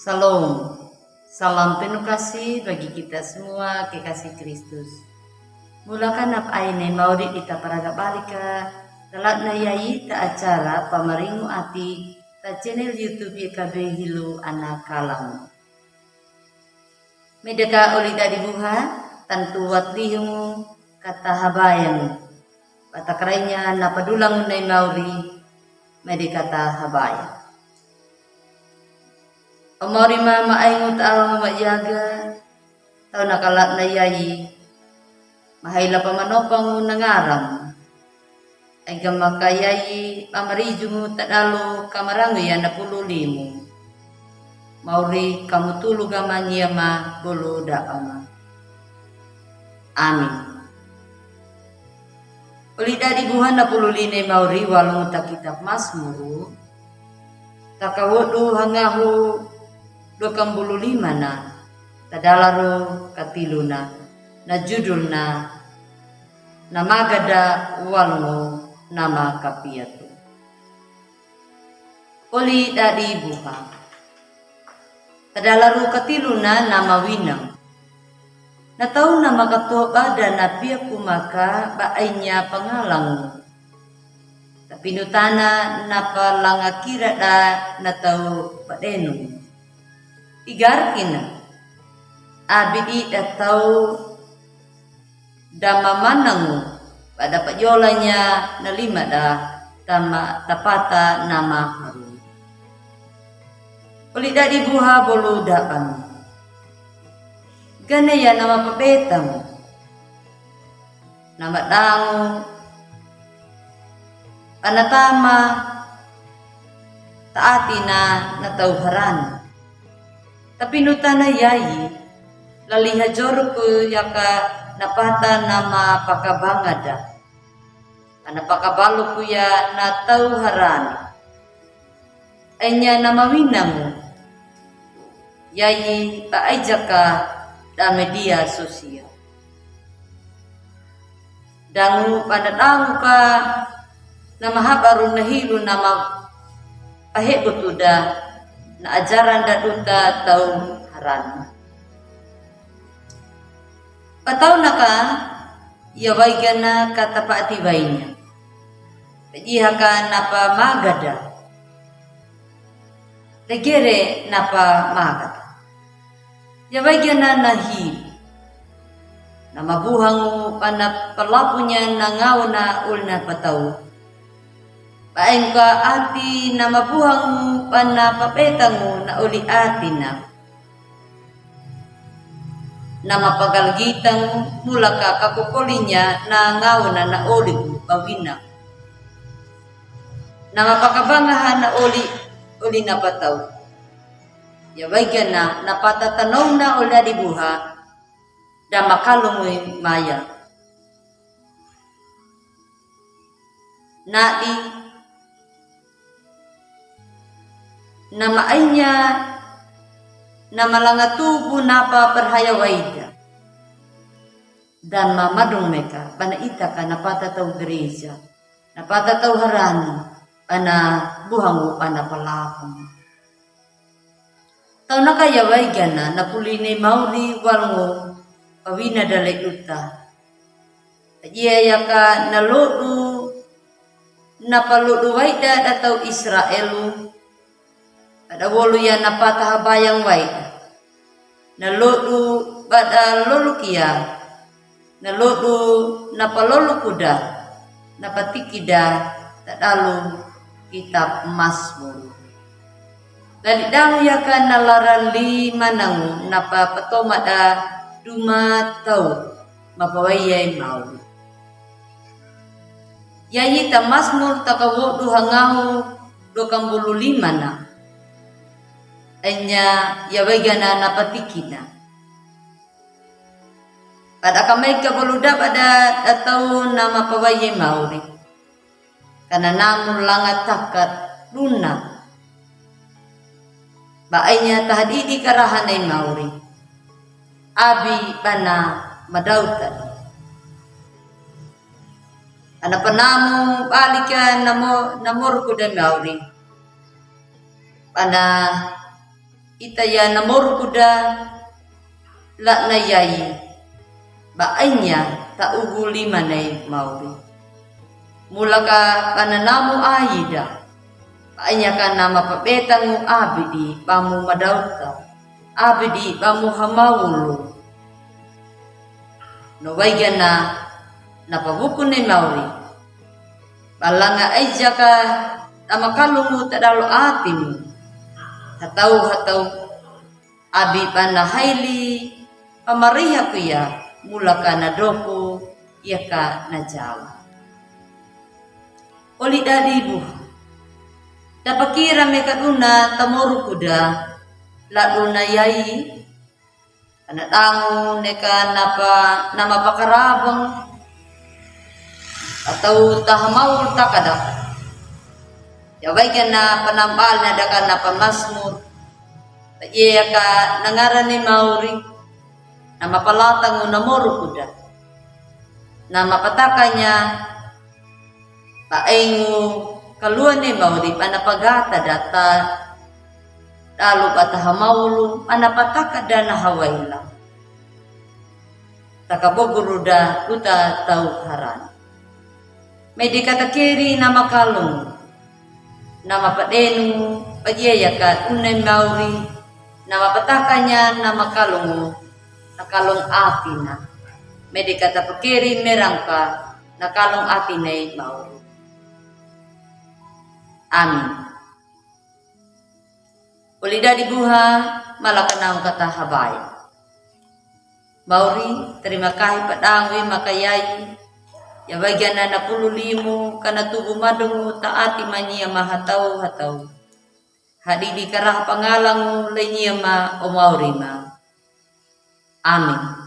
Salam, salam penuh kasih bagi kita semua, kekasih Kristus. Mulakan ap aine mauri ita paraga balika, telat na yai ta acara pamaringu ati ta channel YouTube YKB Hilu anak kalam. Medeka olida dibuha, tantu watlihumu kata habayang. Patakrainya napadulang nai mauri, medekata habayang. Amari mama aingut alam mayaga tau nakalat na yayi mahayla pamanopang nangaram ay gamakayayi amarijumu tadalo kamarangu ya napululimu mauri kamu tulu gamanya ma bulu daama. Amin. Ulida dibuhan napululine mauri walung ta kitab Mazmur takawodu hangahu 25 na tadalaro katiluna na judulna namagada walmo nama kapiatu. Oli dadi buha tadalaro katiluna nama winang natau nama katoba dan napia kumaka baainya pangalang tapi nutana napa langakira da natau padenu igarkina abidi datau dama manangu pada pajolanya nalima da tama tapata nama haru. Ulida dibuha bolu daan gane ya nama pabetang nama dangu panatama taatina natauharan tapi nutana yayi laliha jorku yaka napata nama pakabangada ana pakabaluku ya natauharan enya nama winangu yayi paajaka da media sosial dangu panadangu ka nama habaru nahilu nama pahebutuda na ajaran daduta tau haran. Patau naka ya waigana kata paati wainya. Pejihaka napa magada. Legere napa magada. Ya waigana nahi. Nama buhangu pana pelapunya nangauna ulna patau. Paengka ati nama buhangu pana papetangu na uli atina. Nama pagalgitang mulaka kakukolinya na ngauna na uli pawina. Nama pakabangahan na uli na pataw. Ya baigyan na napatatanong na uli dibuha da makalungoy maya. Nadi nama ainya nama langatubu napa perhayawaida dan mamadong meka pana ita ka napata tau gereja napata tau harani pana buhangu pana palakong tau nakayaway gana napuline mauri walngo pawina dalay uta iya yaka naludu napaludu waida atau Israelu ada wolu ya napata habayang wai nalodu bada lolu kia nalodu napalolu kuda napatikida tadalu kitab Mazmur dari dalu ya kan nalaran lima nangu napa petoma da duma tau mapawayay mau yayi ta Mazmur takawodu hangahu 25 na enya yawagana napatikina. Pada kamay kabuluda pada atau nama pawaye mauri. Karena namun langat takat luna. Baaynya tahdidi karahanay mauri. Abi pana madautan. Ana panamu balikan namor kuda mauri. Pana itaya namor kuda la na yai baanya ta uguli manay mauri mulaka pananamu aida baanya ka nama pabetangu abidi pamu madauta abidi pamu hamawulu no waigana napabuku ni mauri balanga ay jaka tamakalungu tadalo atimu hatau abi panahaili pamariha kuya mulaka na doko yaka na jawa oli dadibu dapakira mekaduna tamoru kuda laduna yai anatangu neka nama pakarabang atau tahamau takada ya baiknya na penampal na dakan na pamasmur iya ka nangarani mauri nama palatang namoru kuda nama patakanya paengu kaluan ni mauri panapagata data lalu patahamaulu panapataka dana hawaila takaboguruda uta tau haran medikata kiri nama kalung nama padenu pajayaka unay mauri nama patakanya nama kalungu nakalung atina medikata pakiri merangka nakalung atinay mauri amin ulida dibuha malakanang kata habay mauri terima kasih padangwi makayai ya bagian na 15 kana tubuh madungu taati manya mahatau hatau hadidi karah pangalang lenyama o maurima amin